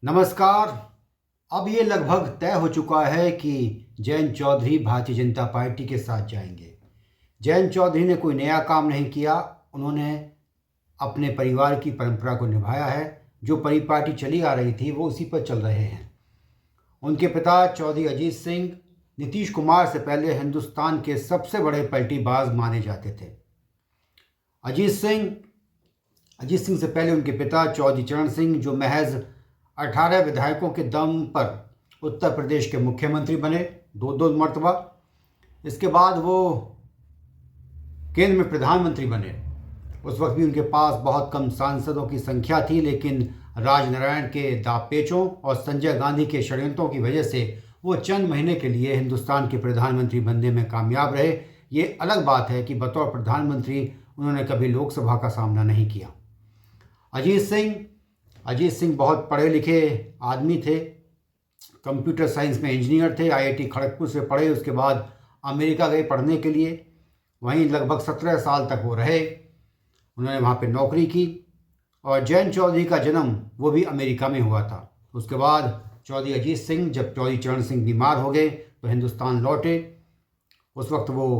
नमस्कार। अब ये लगभग तय हो चुका है कि जयंत चौधरी भारतीय जनता पार्टी के साथ जाएंगे। जयंत चौधरी ने कोई नया काम नहीं किया। उन्होंने अपने परिवार की परंपरा को निभाया है। जो परिपाटी चली आ रही थी वो उसी पर चल रहे हैं। उनके पिता चौधरी अजीत सिंह नीतीश कुमार से पहले हिंदुस्तान के सबसे बड़े पलटीबाज माने जाते थे। अजीत सिंह अजीत सिंह से पहले उनके पिता चौधरी चरण सिंह, जो महज 18 विधायकों के दम पर उत्तर प्रदेश के मुख्यमंत्री बने, दो मर्तबा। इसके बाद वो केंद्र में प्रधानमंत्री बने। उस वक्त भी उनके पास बहुत कम सांसदों की संख्या थी, लेकिन राजनारायण के दावपेचों और संजय गांधी के षड्यंत्रों की वजह से वो चंद महीने के लिए हिंदुस्तान के प्रधानमंत्री बनने में कामयाब रहे। ये अलग बात है कि बतौर प्रधानमंत्री उन्होंने कभी लोकसभा का सामना नहीं किया। अजीत सिंह बहुत पढ़े लिखे आदमी थे। कंप्यूटर साइंस में इंजीनियर थे। आईआईटी खड़गपुर से पढ़े, उसके बाद अमेरिका गए पढ़ने के लिए। वहीं लगभग 17 साल तक वो रहे। उन्होंने वहाँ पे नौकरी की। और जयंत चौधरी का जन्म वो भी अमेरिका में हुआ था। उसके बाद चौधरी अजीत सिंह, जब चौधरी चरण सिंह बीमार हो गए तो हिंदुस्तान लौटे। उस वक्त वो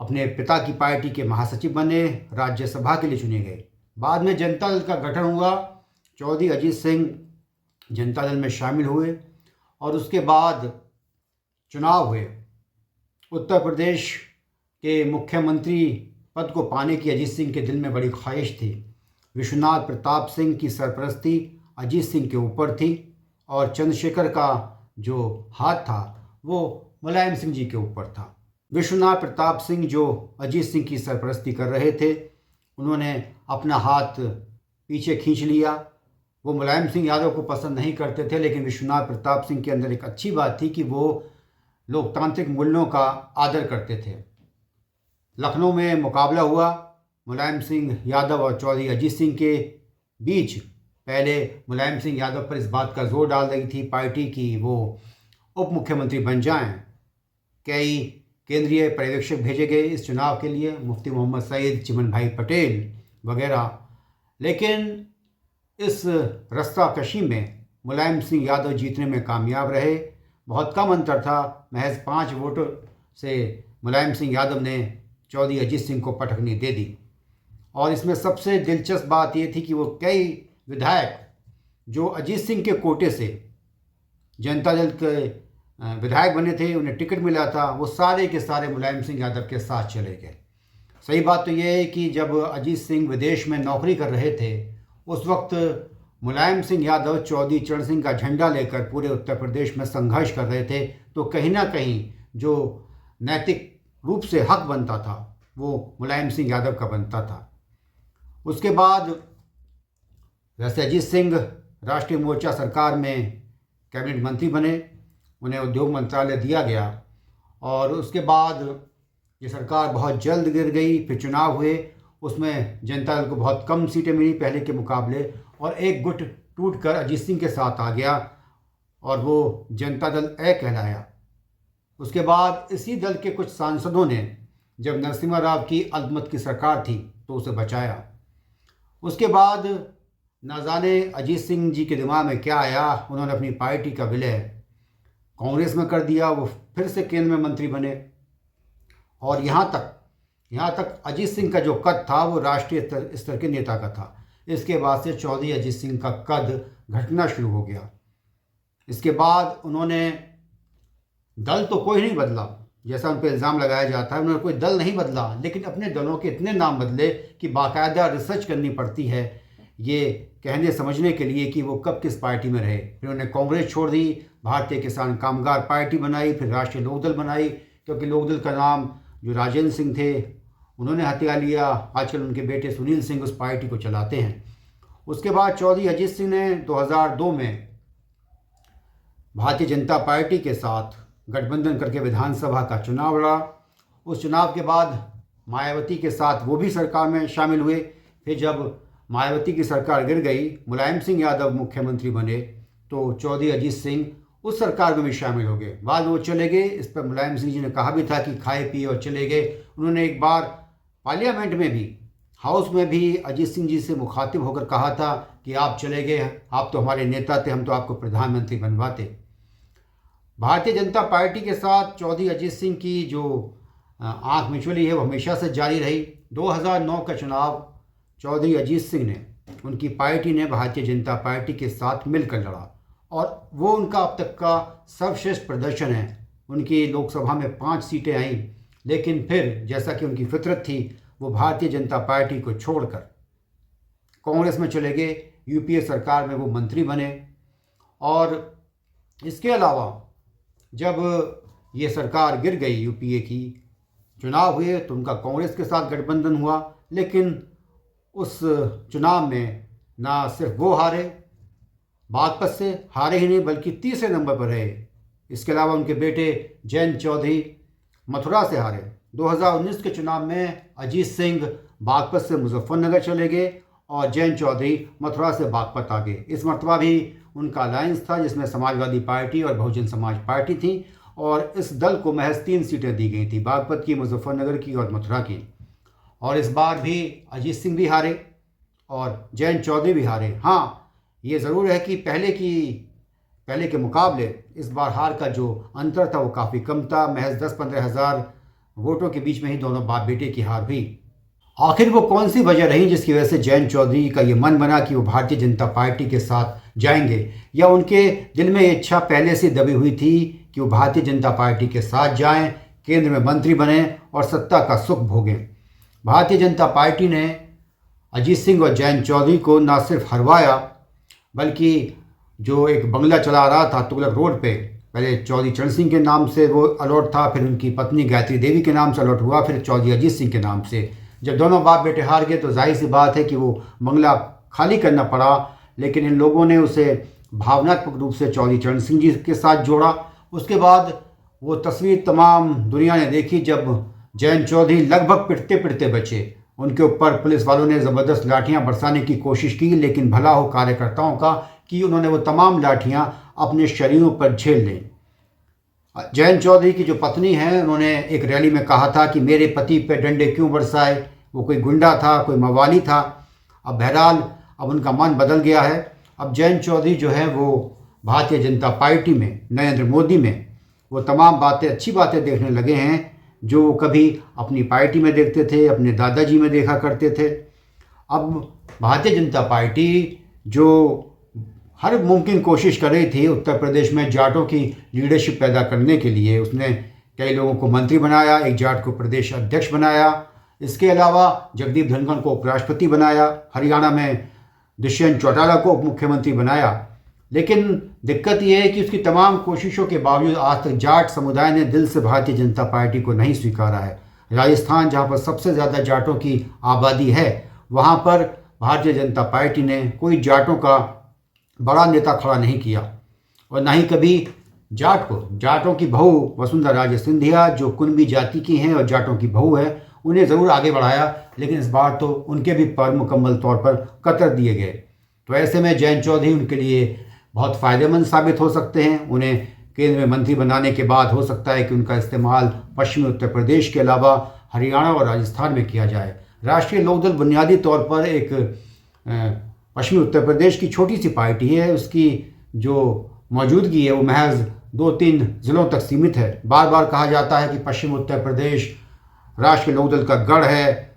अपने पिता की पार्टी के महासचिव बने, राज्यसभा के लिए चुने गए। बाद में जनता दल का गठन हुआ। चौधरी अजीत सिंह जनता दल में शामिल हुए और उसके बाद चुनाव हुए। उत्तर प्रदेश के मुख्यमंत्री पद को पाने की अजीत सिंह के दिल में बड़ी ख्वाहिश थी। विश्वनाथ प्रताप सिंह की सरपरस्ती अजीत सिंह के ऊपर थी और चंद्रशेखर का जो हाथ था वो मुलायम सिंह जी के ऊपर था। विश्वनाथ प्रताप सिंह जो अजीत सिंह की सरपरस्ती कर रहे थे, उन्होंने अपना हाथ पीछे खींच लिया। वो मुलायम सिंह यादव को पसंद नहीं करते थे, लेकिन विश्वनाथ प्रताप सिंह के अंदर एक अच्छी बात थी कि वो लोकतांत्रिक मूल्यों का आदर करते थे। लखनऊ में मुकाबला हुआ मुलायम सिंह यादव और चौधरी अजीत सिंह के बीच। पहले मुलायम सिंह यादव पर इस बात का जोर डाल रही थी पार्टी की वो उप मुख्यमंत्री बन जाएं। कई केंद्रीय पर्यवेक्षक भेजे गए इस चुनाव के लिए, मुफ्ती मोहम्मद सईद, चिमन भाई पटेल वगैरह। लेकिन इस रस्साकशी में मुलायम सिंह यादव जीतने में कामयाब रहे। बहुत कम अंतर था, महज 5 वोटों से मुलायम सिंह यादव ने चौधरी अजीत सिंह को पटकनी दे दी। और इसमें सबसे दिलचस्प बात यह थी कि वो कई विधायक जो अजीत सिंह के कोटे से जनता दल के विधायक बने थे, उन्हें टिकट मिला था, वो सारे के सारे मुलायम सिंह यादव के साथ चले गए। सही बात तो ये है कि जब अजीत सिंह विदेश में नौकरी कर रहे थे, उस वक्त मुलायम सिंह यादव चौधरी चरण सिंह का झंडा लेकर पूरे उत्तर प्रदेश में संघर्ष कर रहे थे। तो कहीं ना कहीं जो नैतिक रूप से हक बनता था वो मुलायम सिंह यादव का बनता था। उसके बाद वैसे अजीत सिंह राष्ट्रीय मोर्चा सरकार में कैबिनेट मंत्री बने, उन्हें उद्योग मंत्रालय दिया गया। और उसके बाद ये सरकार बहुत जल्द गिर गई। फिर चुनाव हुए, उसमें जनता दल को बहुत कम सीटें मिली पहले के मुकाबले, और एक गुट टूटकर अजीत सिंह के साथ आ गया और वो जनता दल ए कहलाया। उसके बाद इसी दल के कुछ सांसदों ने, जब नरसिम्हा राव की अल्पमत की सरकार थी, तो उसे बचाया। उसके बाद न जाने अजीत सिंह जी के दिमाग में क्या आया, उन्होंने अपनी पार्टी का विलय कांग्रेस में कर दिया। वो फिर से केंद्र में मंत्री बने और यहाँ तक अजीत सिंह का जो कद था वो राष्ट्रीय स्तर के नेता का था। इसके बाद से चौधरी अजीत सिंह का कद घटना शुरू हो गया। इसके बाद उन्होंने दल तो कोई नहीं बदला, जैसा उन पर इल्ज़ाम लगाया जाता है, उन्होंने कोई दल नहीं बदला, लेकिन अपने दलों के इतने नाम बदले कि बाकायदा रिसर्च करनी पड़ती है ये कहने समझने के लिए कि वो कब किस पार्टी में रहे। फिर उन्होंने कांग्रेस छोड़ दी, भारतीय किसान कामगार पार्टी बनाई, फिर राष्ट्रीय लोकदल बनाई, क्योंकि लोकदल का नाम जो राजेंद्र सिंह थे उन्होंने हत्या लिया। आजकल उनके बेटे सुनील सिंह उस पार्टी को चलाते हैं। उसके बाद चौधरी अजीत सिंह ने 2002 में भारतीय जनता पार्टी के साथ गठबंधन करके विधानसभा का चुनाव लड़ा। उस चुनाव के बाद मायावती के साथ वो भी सरकार में शामिल हुए। फिर जब मायावती की सरकार गिर गई, मुलायम सिंह यादव मुख्यमंत्री बने, तो चौधरी अजीत सिंह उस सरकार में भी शामिल हो गए। बाद में वो चले गए। इस पर मुलायम सिंह जी ने कहा भी था कि खाए पिए और चले गए। उन्होंने एक बार पार्लियामेंट में भी हाउस में भी अजीत सिंह जी से मुखातिब होकर कहा था कि आप चले गए, आप तो हमारे नेता थे, हम तो आपको प्रधानमंत्री बनवाते। भारतीय जनता पार्टी के साथ चौधरी अजीत सिंह की जो आंख मिचौली है वो हमेशा से जारी रही। 2009 का चुनाव चौधरी अजीत सिंह ने, उनकी पार्टी ने भारतीय जनता पार्टी के साथ मिलकर लड़ा और वो उनका अब तक का सर्वश्रेष्ठ प्रदर्शन है। उनकी लोकसभा में 5 सीटें आईं, लेकिन फिर जैसा कि उनकी फितरत थी, वो भारतीय जनता पार्टी को छोड़कर कांग्रेस में चले गए। यूपीए सरकार में वो मंत्री बने और इसके अलावा जब ये सरकार गिर गई, यूपीए की चुनाव हुए तो उनका कांग्रेस के साथ गठबंधन हुआ, लेकिन उस चुनाव में ना सिर्फ वो हारे, बागपत से हारे ही नहीं बल्कि तीसरे नंबर पर रहे। इसके अलावा उनके बेटे जयंत चौधरी मथुरा से हारे। 2019 के चुनाव में अजीत सिंह बागपत से मुजफ्फरनगर चले गए और जयंत चौधरी मथुरा से बागपत आ गए। इस मरतबा भी उनका अलायंस था जिसमें समाजवादी पार्टी और बहुजन समाज पार्टी थी और इस दल को महज 3 सीटें दी गई थी, बागपत की, मुजफ्फरनगर की और मथुरा की। और इस बार भी अजीत सिंह भी हारे और जयंत चौधरी भी हारे। हाँ, ये ज़रूर है कि पहले के मुकाबले इस बार हार का जो अंतर था वो काफ़ी कम था। महज 10-15 हज़ार वोटों के बीच में ही दोनों बाप बेटे की हार हुई। आखिर वो कौन सी वजह रही जिसकी वजह से जयंत चौधरी का ये मन बना कि वो भारतीय जनता पार्टी के साथ जाएंगे, या उनके दिल में ये इच्छा पहले से दबी हुई थी कि वो भारतीय जनता पार्टी के साथ जाएं, केंद्र में मंत्री बने और सत्ता का सुख भोगें। भारतीय जनता पार्टी ने अजीत सिंह और जयंत चौधरी को न सिर्फ हरवाया बल्कि जो एक बंगला चला रहा था तुगलक रोड पे, पहले चौधरी चरण सिंह के नाम से वो अलॉट था, फिर उनकी पत्नी गायत्री देवी के नाम से अलॉट हुआ, फिर चौधरी अजीत सिंह के नाम से। जब दोनों बाप बेटे हार गए तो जाहिर सी बात है कि वो बंगला खाली करना पड़ा, लेकिन इन लोगों ने उसे भावनात्मक रूप से चौधरी चरण सिंह जी के साथ जोड़ा। उसके बाद वो तस्वीर तमाम दुनिया ने देखी जब जयंत चौधरी लगभग पिटते पिटते बचे। उनके ऊपर पुलिस वालों ने ज़बरदस्त लाठियां बरसाने की कोशिश की, लेकिन भला हो कार्यकर्ताओं का कि उन्होंने वो तमाम लाठियां अपने शरीरों पर झेल लीं। जयंत चौधरी की जो पत्नी हैं, उन्होंने एक रैली में कहा था कि मेरे पति पे डंडे क्यों बरसाए, वो कोई गुंडा था, कोई मवाली था। अब बहरहाल अब उनका मन बदल गया है। अब जयंत चौधरी जो है वो भारतीय जनता पार्टी में, नरेंद्र मोदी में वो तमाम बातें, अच्छी बातें देखने लगे हैं जो वो कभी अपनी पार्टी में देखते थे, अपने दादाजी में देखा करते थे। अब भारतीय जनता पार्टी जो हर मुमकिन कोशिश कर रही थी उत्तर प्रदेश में जाटों की लीडरशिप पैदा करने के लिए, उसने कई लोगों को मंत्री बनाया, एक जाट को प्रदेश अध्यक्ष बनाया, इसके अलावा जगदीप धनखड़ को उपराष्ट्रपति बनाया, हरियाणा में दुष्यंत चौटाला को उप मुख्यमंत्री बनाया। लेकिन दिक्कत यह है कि उसकी तमाम कोशिशों के बावजूद आज तक जाट समुदाय ने दिल से भारतीय जनता पार्टी को नहीं स्वीकारा है। राजस्थान, जहाँ पर सबसे ज़्यादा जाटों की आबादी है, वहाँ पर भारतीय जनता पार्टी ने कोई जाटों का बड़ा नेता खड़ा नहीं किया और ना ही कभी जाटों की बहू वसुंधरा राजे सिंधिया जो कुनबी जाति की हैं और जाटों की बहू है, उन्हें ज़रूर आगे बढ़ाया, लेकिन इस बार तो उनके भी पर मुकम्मल तौर पर कतर दिए गए। तो ऐसे में जयंत चौधरी उनके लिए बहुत फ़ायदेमंद साबित हो सकते हैं। उन्हें केंद्र में मंत्री बनाने के बाद हो सकता है कि उनका इस्तेमाल पश्चिमी उत्तर प्रदेश के अलावा हरियाणा और राजस्थान में किया जाए। राष्ट्रीय लोकदल बुनियादी तौर पर एक पश्चिमी उत्तर प्रदेश की छोटी सी पार्टी है। उसकी जो मौजूदगी है वो महज 2-3 ज़िलों तक सीमित है। बार बार कहा जाता है कि पश्चिम उत्तर प्रदेश राष्ट्रीय लोकदल का गढ़ है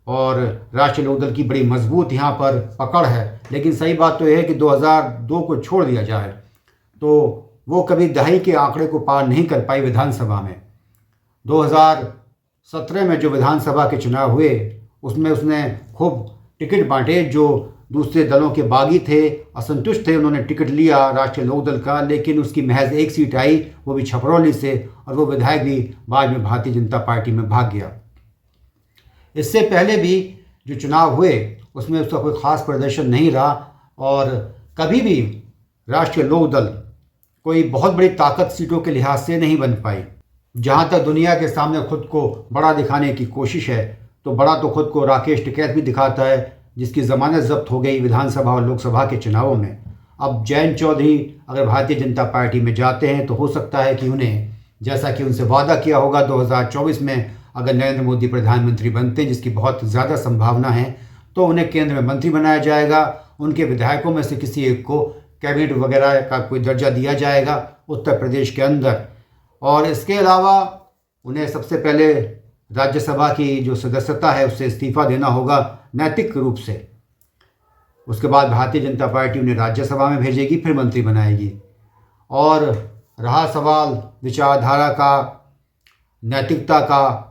और राष्ट्रीय लोकदल की बड़ी मजबूत यहाँ पर पकड़ है, लेकिन सही बात तो यह है कि 2002 को छोड़ दिया जाए तो वो कभी दहाई के आंकड़े को पार नहीं कर पाई विधानसभा में। 2017 में जो विधानसभा के चुनाव हुए उसमें उसने खूब टिकट बांटे। जो दूसरे दलों के बागी थे, असंतुष्ट थे, उन्होंने टिकट लिया राष्ट्रीय लोकदल का, लेकिन उसकी महज 1 सीट आई, वो भी छपरौली से, और वो विधायक भी बाद में भारतीय जनता पार्टी में भाग गया। इससे पहले भी जो चुनाव हुए उसमें उसका कोई ख़ास प्रदर्शन नहीं रहा और कभी भी राष्ट्रीय लोकदल कोई बहुत बड़ी ताकत सीटों के लिहाज से नहीं बन पाई। जहाँ तक दुनिया के सामने खुद को बड़ा दिखाने की कोशिश है तो बड़ा तो खुद को राकेश टिकैत भी दिखाता है, जिसकी ज़मानत जब्त हो गई विधानसभा और लोकसभा के चुनावों में। अब जयंत चौधरी अगर भारतीय जनता पार्टी में जाते हैं तो हो सकता है कि उन्हें, जैसा कि उनसे वादा किया होगा 2024 में अगर नरेंद्र मोदी प्रधानमंत्री बनते, जिसकी बहुत ज़्यादा संभावना है, तो उन्हें केंद्र में मंत्री बनाया जाएगा। उनके विधायकों में से किसी एक को कैबिनेट वगैरह का कोई दर्जा दिया जाएगा उत्तर प्रदेश के अंदर। और इसके अलावा उन्हें सबसे पहले राज्यसभा की जो सदस्यता है उससे इस्तीफ़ा देना होगा नैतिक रूप से। उसके बाद भारतीय जनता पार्टी उन्हें राज्यसभा में भेजेगी, फिर मंत्री बनाएगी। और रहा सवाल विचारधारा का, नैतिकता का,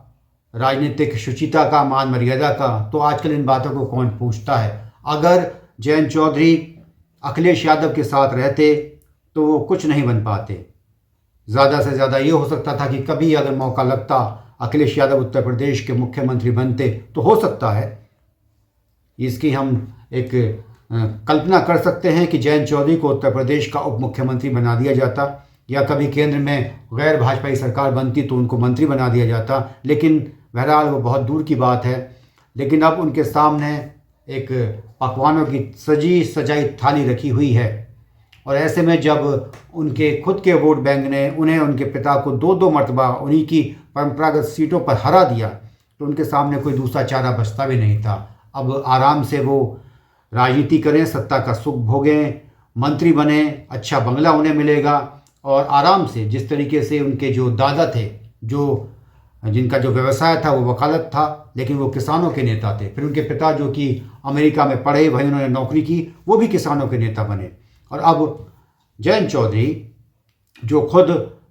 राजनीतिक शुचिता का, मान मर्यादा का, तो आजकल इन बातों को कौन पूछता है। अगर जयंत चौधरी अखिलेश यादव के साथ रहते तो वो कुछ नहीं बन पाते। ज़्यादा से ज़्यादा ये हो सकता था कि कभी अगर मौका लगता अखिलेश यादव उत्तर प्रदेश के मुख्यमंत्री बनते तो हो सकता है, इसकी हम एक कल्पना कर सकते हैं कि जयंत चौधरी को उत्तर प्रदेश का उप मुख्यमंत्री बना दिया जाता, या कभी केंद्र में गैर भाजपाई सरकार बनती तो उनको मंत्री बना दिया जाता। लेकिन बहरहाल वो बहुत दूर की बात है। लेकिन अब उनके सामने एक पकवानों की सजी सजाई थाली रखी हुई है, और ऐसे में जब उनके खुद के वोट बैंक ने उन्हें उनके पिता को 2-2 मरतबा उन्हीं की परंपरागत सीटों पर हरा दिया, तो उनके सामने कोई दूसरा चारा बचता भी नहीं था। अब आराम से वो राजनीति करें, सत्ता का सुख भोगें, मंत्री बने, अच्छा बंगला उन्हें मिलेगा, और आराम से जिस तरीके से उनके जो दादा थे, जिनका जो व्यवसाय था वो वकालत था, लेकिन वो किसानों के नेता थे। फिर उनके पिता जो कि अमेरिका में पढ़े, वहीं उन्होंने नौकरी की, वो भी किसानों के नेता बने। और अब जयंत चौधरी जो खुद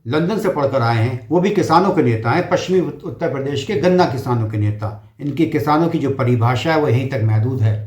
लंदन से पढ़कर आए हैं, वो भी किसानों के नेता हैं, पश्चिमी उत्तर प्रदेश के गन्ना किसानों के नेता। इनकी किसानों की जो परिभाषा है वो यहीं तक महदूद है।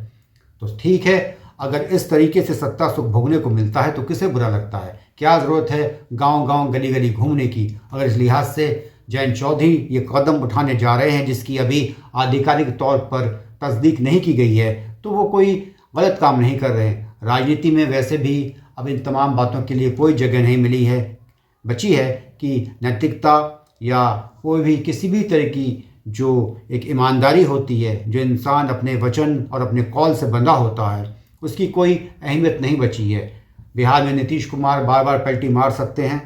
तो ठीक है, अगर इस तरीके से सत्ता सुख भोगने को मिलता है तो किसे बुरा लगता है। क्या ज़रूरत है गांव-गांव गली-गली घूमने की। अगर इस लिहाज से जयंत चौधरी ये कदम उठाने जा रहे हैं जिसकी अभी आधिकारिक तौर पर तस्दीक नहीं की गई है, तो वो कोई गलत काम नहीं कर रहे हैं। राजनीति में वैसे भी अब इन तमाम बातों के लिए कोई जगह नहीं मिली है, बची है कि नैतिकता या कोई भी किसी भी तरह की जो एक ईमानदारी होती है, जो इंसान अपने वचन और अपने कौल से बंधा होता है, उसकी कोई अहमियत नहीं बची है। बिहार में नीतीश कुमार बार बार पलटी मार सकते हैं,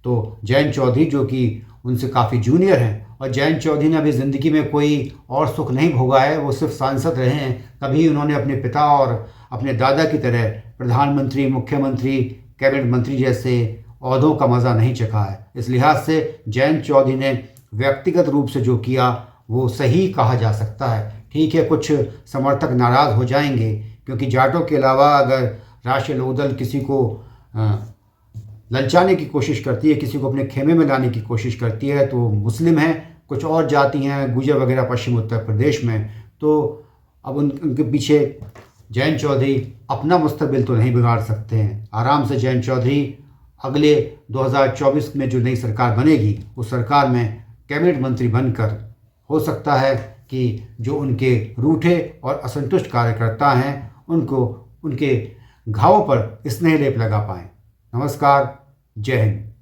तो जयंत चौधरी जो कि उनसे काफ़ी जूनियर हैं, और जयंत चौधरी ने अभी ज़िंदगी में कोई और सुख नहीं भोगा है, वो सिर्फ सांसद रहे हैं। कभी उन्होंने अपने पिता और अपने दादा की तरह प्रधानमंत्री, मुख्यमंत्री, कैबिनेट मंत्री जैसे ओहदों का मज़ा नहीं चखा है। इस लिहाज से जयंत चौधरी ने व्यक्तिगत रूप से जो किया वो सही कहा जा सकता है। ठीक है, कुछ समर्थक नाराज़ हो जाएंगे, क्योंकि जाटों के अलावा अगर राष्ट्रीय लोकदल किसी को ललचाने की कोशिश करती है, किसी को अपने खेमे में लाने की कोशिश करती है, तो मुस्लिम हैं, कुछ और जाति हैं, गुर्जर वगैरह पश्चिम उत्तर प्रदेश में। तो अब उनके पीछे जयंत चौधरी अपना मुस्तकबिल तो नहीं बिगाड़ सकते हैं। आराम से जयंत चौधरी अगले 2024 में जो नई सरकार बनेगी, उस सरकार में कैबिनेट मंत्री बनकर हो सकता है कि जो उनके रूठे और असंतुष्ट कार्यकर्ता हैं उनको उनके घावों पर स्नेह लेप लगा पाएँ। नमस्कार, जय हिंद।